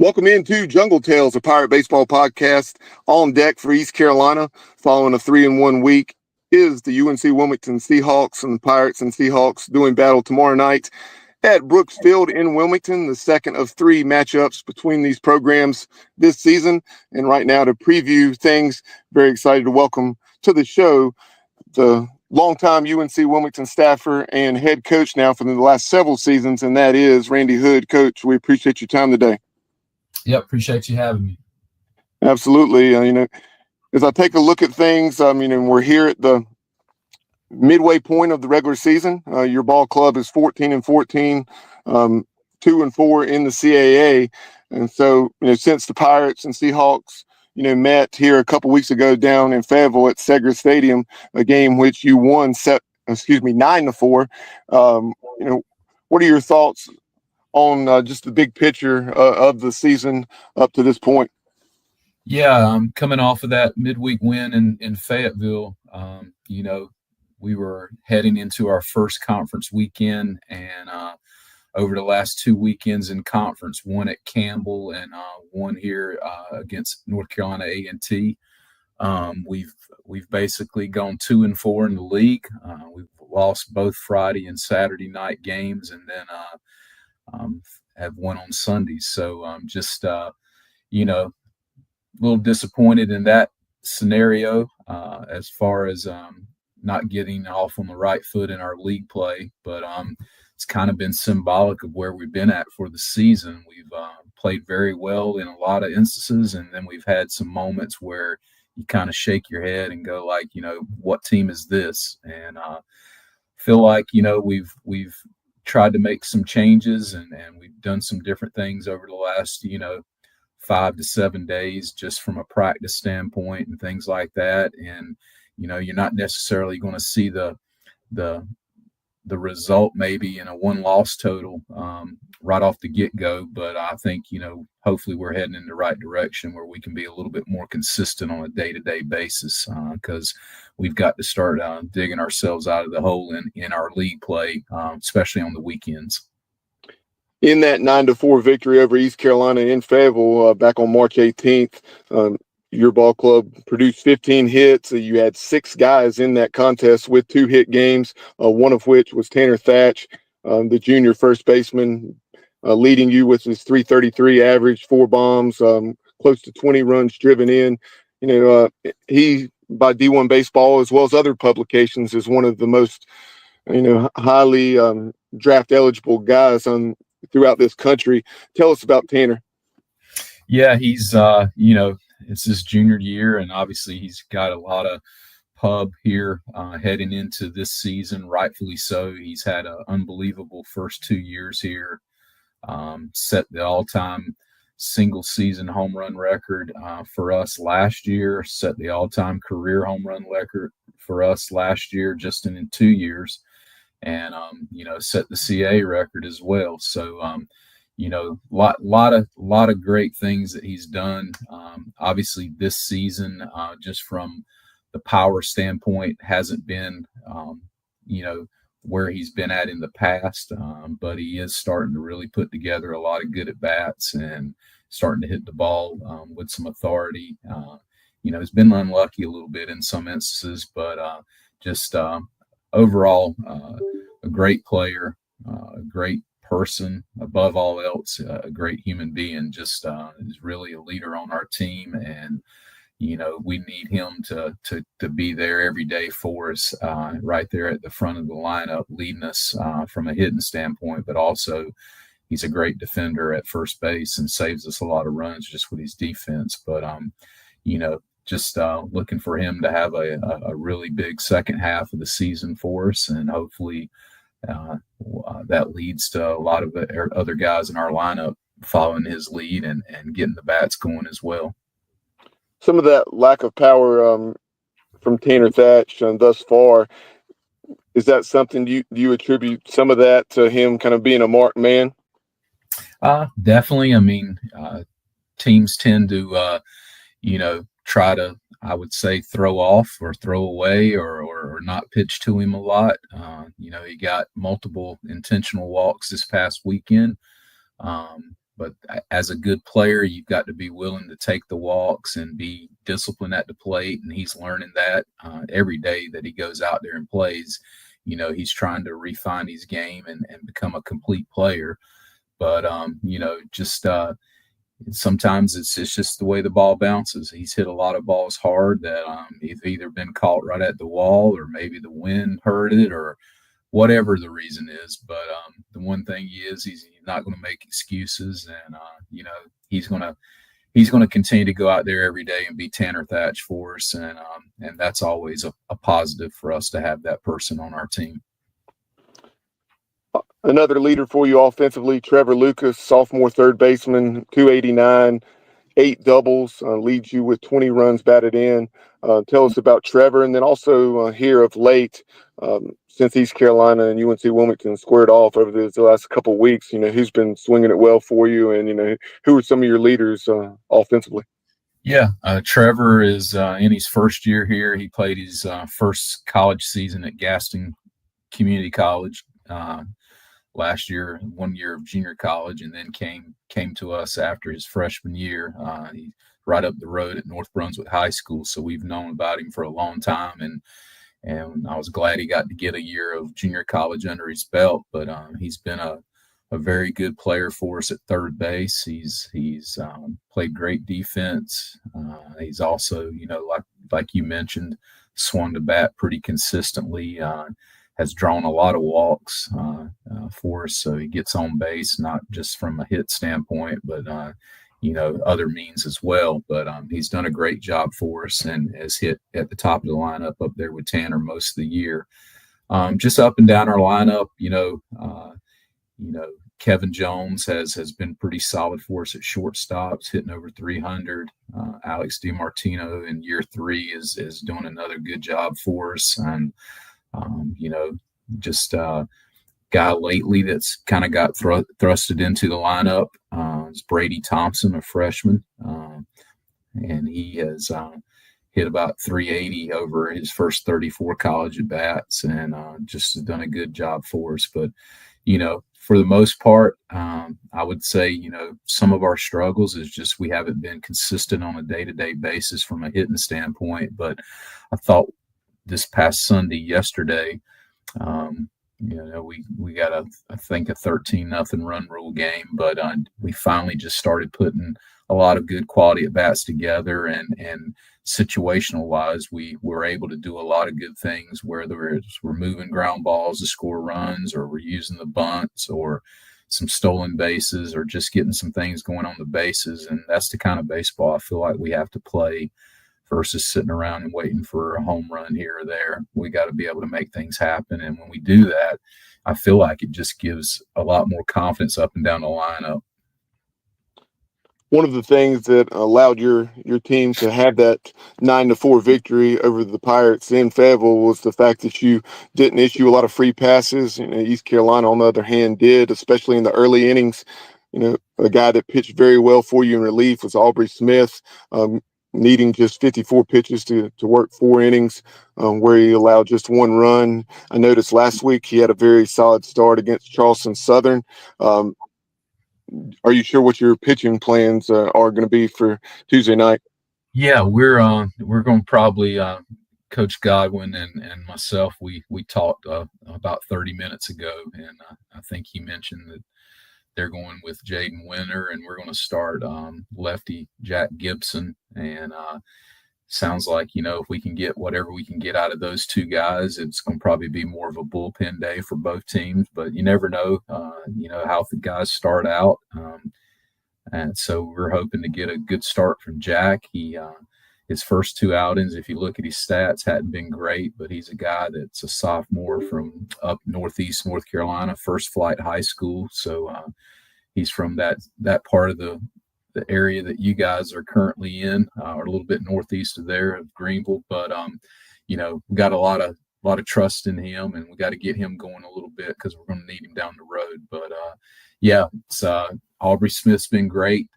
Welcome into Jungle Tales, a Pirate baseball podcast. On deck for East Carolina, following a 3-1 week, is the UNC Wilmington Seahawks, and the Pirates and Seahawks doing battle tomorrow night at Brooks Field in Wilmington, the second of three matchups between these programs this season. And right now, to preview things, very excited to welcome to the show the longtime UNC Wilmington staffer and head coach now for the last several seasons, and that is Randy Hood. Coach, we appreciate your time today. Yep, appreciate you having me. Absolutely. As I take a look at things, we're here at the midway point of the regular season. Your ball club is 14-14, 2-4 in the CAA. And so, since the Pirates and Seahawks, met here a couple weeks ago down in Fayetteville at Segra Stadium, a game which you won 9-4. What are your thoughts on just the big picture of the season up to this point? Yeah, coming off of that midweek win in Fayetteville, we were heading into our first conference weekend, and over the last 2 weekends in conference, one at Campbell and one here against North Carolina A&T. We've basically gone 2-4 in the league. We've lost both Friday and Saturday night games, and then have one on Sundays. So just a little disappointed in that scenario as far as not getting off on the right foot in our league play. But it's kind of been symbolic of where we've been at for the season. We've played very well in a lot of instances, and then we've had some moments where you kind of shake your head and go like, what team is this? And feel like, we've tried to make some changes and we've done some different things over the last, 5 to 7 days, just from a practice standpoint and things like that. And, you're not necessarily going to see the result maybe in a one-loss total right off the get-go. But I think, hopefully we're heading in the right direction where we can be a little bit more consistent on a day-to-day basis because we've got to start digging ourselves out of the hole in our league play, especially on the weekends. In that 9-4 victory over East Carolina in Fayetteville back on March 18th, your ball club produced 15 hits. You had 6 guys in that contest with 2 hit games, one of which was Tanner Thatch, the junior first baseman, leading you with his .333 average, 4 bombs, close to 20 runs driven in. He, by D1 Baseball, as well as other publications, is one of the most, highly draft eligible guys throughout this country. Tell us about Tanner. Yeah, he's, it's his junior year, and obviously he's got a lot of pub here heading into this season, rightfully so. He's had an unbelievable first 2 years here, set the all-time single-season home run record for us last year, set the all-time career home run record for us last year just in 2 years, and, set the CA record as well. So, lot of great things that he's done. Obviously this season, just from the power standpoint, hasn't been, where he's been at in the past. But he is starting to really put together a lot of good at-bats and starting to hit the ball with some authority. He's been unlucky a little bit in some instances, but just overall a great player, a great person, above all else, a great human being, just is really a leader on our team. And, we need him to be there every day for us, right there at the front of the lineup, leading us from a hitting standpoint, but also he's a great defender at first base and saves us a lot of runs just with his defense. But, just looking for him to have a really big second half of the season for us, and hopefully that leads to a lot of other guys in our lineup following his lead and getting the bats going as well. Some of that lack of power from Tanner Thatch thus far, is that something you attribute some of that to him kind of being a marked man? Definitely. I mean, teams tend to, try to, I would say, throw off or throw away or not pitch to him a lot. He got multiple intentional walks this past weekend. But as a good player, you've got to be willing to take the walks and be disciplined at the plate. And he's learning that every day that he goes out there and plays. He's trying to refine his game and become a complete player. But, just sometimes it's just the way the ball bounces. He's hit a lot of balls hard that have either been caught right at the wall, or maybe the wind hurt it, or whatever the reason is. But the one thing he's not going to make excuses, and he's going to continue to go out there every day and be Tanner Thatch for us, and that's always a positive for us to have that person on our team. Another leader for you offensively, Trevor Lucas, sophomore third baseman, 289, 8 doubles, leads you with 20 runs batted in. Tell us about Trevor, and then also here of late, since East Carolina and UNC Wilmington squared off over the last couple of weeks, who's been swinging it well for you, and who are some of your leaders offensively? Yeah, Trevor is in his first year here. He played his first college season at Gaston Community College last year, 1 year of junior college, and then came to us after his freshman year. He's right up the road at North Brunswick High School, so we've known about him for a long time, and I was glad he got to get a year of junior college under his belt. But he's been a very good player for us at third base. He's played great defense. He's also, like you mentioned, swung the bat pretty consistently. Has drawn a lot of walks for us, so he gets on base not just from a hit standpoint, but other means as well. But he's done a great job for us and has hit at the top of the lineup up there with Tanner most of the year. Just up and down our lineup, Kevin Jones has been pretty solid for us at shortstops, hitting over 300. Alex DiMartino in year 3 is doing another good job for us, and just guy lately that's kind of got thrusted into the lineup is Brady Thompson, a freshman, and he has hit about 380 over his first 34 college at bats, and just has done a good job for us. But for the most part, I would say some of our struggles is just we haven't been consistent on a day-to-day basis from a hitting standpoint. But I thought this past yesterday, we got I think a 13-0 run rule game, but we finally just started putting a lot of good quality at bats together, and situational wise, we were able to do a lot of good things, whether we're moving ground balls to score runs, or we're using the bunts, or some stolen bases, or just getting some things going on the bases. And that's the kind of baseball I feel like we have to play versus sitting around and waiting for a home run here or there. We got to be able to make things happen. And when we do that, I feel like it just gives a lot more confidence up and down the lineup. One of the things that allowed your team to have that 9-4 victory over the Pirates in Fayetteville was the fact that you didn't issue a lot of free passes. East Carolina, on the other hand, did, especially in the early innings. A guy that pitched very well for you in relief was Aubrey Smith, needing just 54 pitches to work 4 innings, where he allowed just 1 run. I noticed last week he had a very solid start against Charleston Southern. Are you sure what your pitching plans are going to be for Tuesday night? Yeah, we're going to probably Coach Godwin and myself. We talked about 30 minutes ago, and I think he mentioned that they're going with Jaden Winter, and we're going to start lefty Jack Gibson. And sounds like, if we can get whatever we can get out of those 2 guys, it's going to probably be more of a bullpen day for both teams. But you never know, how the guys start out. And so we're hoping to get a good start from Jack. His first 2 outings, if you look at his stats, hadn't been great, but he's a guy that's a sophomore from up northeast North Carolina, First Flight High School. So he's from that part of the area that you guys are currently in, or a little bit northeast of there of Greenville. But we got a lot of trust in him, and we got to get him going a little bit because we're going to need him down the road. But it's Aubrey Smith's been great.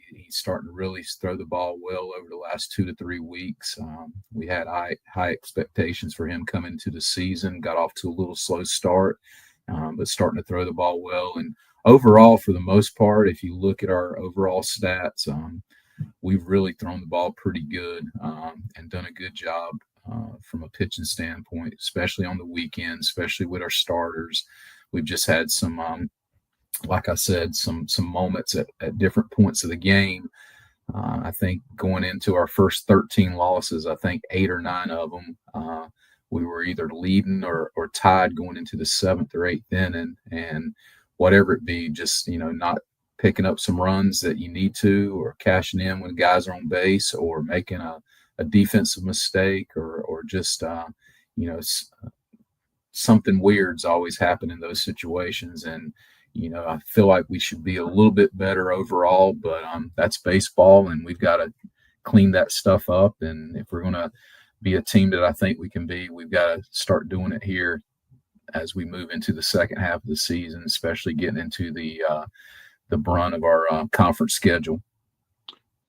He's starting to really throw the ball well over the last 2 to 3 weeks. We had high expectations for him coming into the season. Got off to a little slow start, but starting to throw the ball well. And overall, for the most part, if you look at our overall stats, we've really thrown the ball pretty good and done a good job from a pitching standpoint, especially on the weekend, especially with our starters. We've just had some, like I said, some moments at different points of the game. I think going into our first 13 losses, I think 8 or 9 of them, we were either leading or tied going into the 7th or 8th inning. And whatever it be, just, not picking up some runs that you need to, or cashing in when guys are on base, or making a defensive mistake, or just, something weird's always happened in those situations. And, I feel like we should be a little bit better overall, but that's baseball, and we've got to clean that stuff up. And if we're going to be a team that I think we can be, we've got to start doing it here as we move into the second half of the season, especially getting into the brunt of our conference schedule.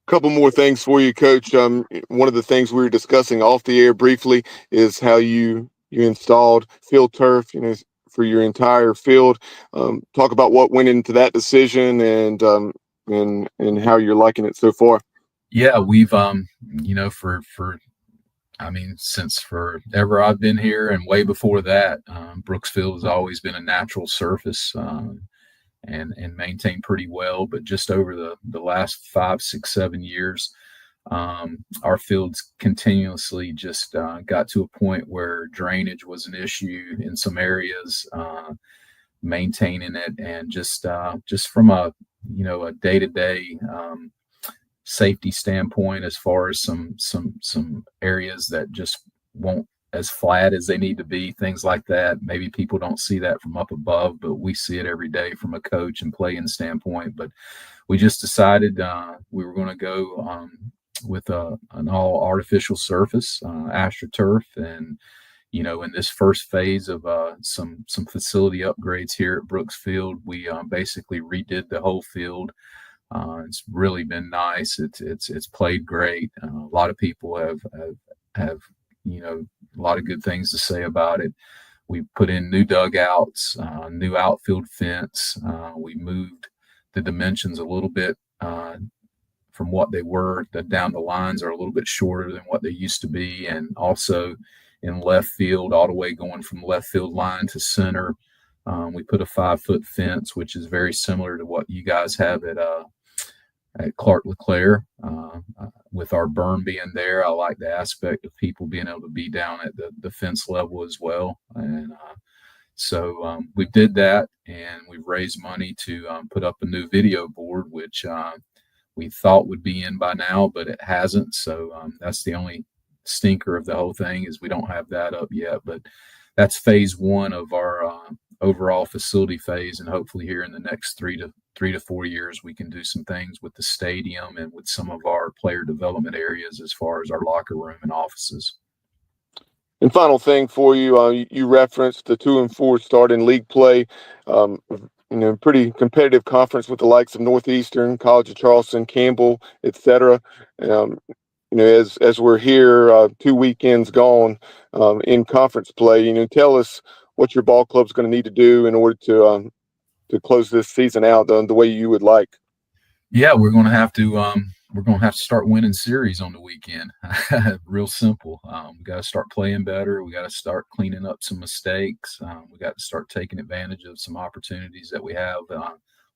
Couple more things for you, Coach. One of the things we were discussing off the air briefly is how you installed field turf, for your entire field. Talk about what went into that decision and how you're liking it so far. Yeah, we've since forever I've been here, and way before that, Brooksfield has always been a natural surface and maintained pretty well. But just over the last 5, 6, 7 years, our fields continuously just got to a point where drainage was an issue in some areas, maintaining it, and just from a day-to-day safety standpoint, as far as some areas that just won't as flat as they need to be, things like that. Maybe people don't see that from up above, but we see it every day from a coach and playing standpoint. But we just decided we were going to go with an all artificial surface, AstroTurf, and in this first phase of some facility upgrades here at Brooksfield, we basically redid the whole field. It's really been nice. It's played great. A lot of people have a lot of good things to say about it. We put in new dugouts, new outfield fence. We moved the dimensions a little bit from what they were. Down the lines are a little bit shorter than what they used to be, and also in left field, all the way going from left field line to center, we put a 5-foot fence, which is very similar to what you guys have at Clark LeClaire. With our berm being there, I like the aspect of people being able to be down at the fence level as well. And so we did that, and we've raised money to put up a new video board, which we thought would be in by now, but it hasn't. So that's the only stinker of the whole thing, is we don't have that up yet. But that's phase 1 of our overall facility phase, and hopefully here in the next 3 to 4 years, we can do some things with the stadium and with some of our player development areas as far as our locker room and offices. And final thing for you, you referenced the 2 and 4 start in league play. Pretty competitive conference with the likes of Northeastern, College of Charleston, Campbell, etc. As we're here, 2 weekends gone in conference play, tell us what your ball club's going to need to do in order to close this season out the way you would like. Yeah, we're going to have to start winning series on the weekend. Real simple. We got to start playing better. We got to start cleaning up some mistakes. We got to start taking advantage of some opportunities that we have.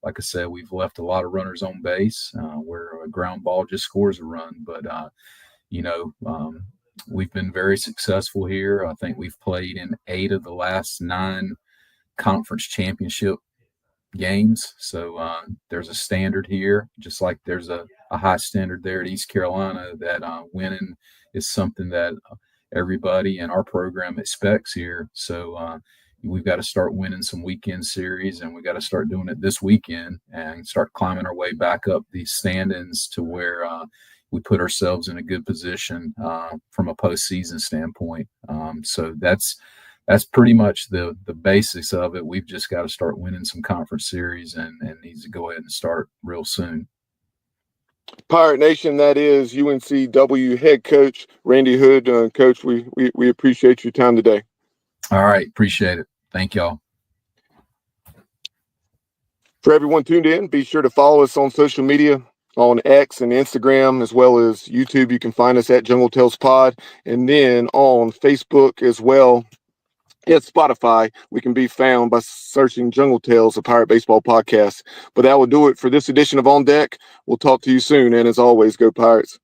Like I said, we've left a lot of runners on base where a ground ball just scores a run. But, we've been very successful here. I think we've played in 8 of the last 9 conference championship games. So there's a standard here, just like there's a high standard there at East Carolina, that winning is something that everybody in our program expects here. So we've got to start winning some weekend series, and we got to start doing it this weekend and start climbing our way back up these standings to where we put ourselves in a good position from a postseason standpoint. So that's pretty much the basics of it. We've just got to start winning some conference series and needs to go ahead and start real soon. Pirate Nation, that is UNCW head coach Randy Hood. Coach, we appreciate your time today. All right. Appreciate it. Thank y'all. For everyone tuned in, be sure to follow us on social media on X and Instagram, as well as YouTube. You can find us at Jungle Tales Pod, and then on Facebook as well. At Spotify, we can be found by searching Jungle Tales, a Pirate Baseball podcast. But that will do it for this edition of On Deck. We'll talk to you soon, and as always, go Pirates.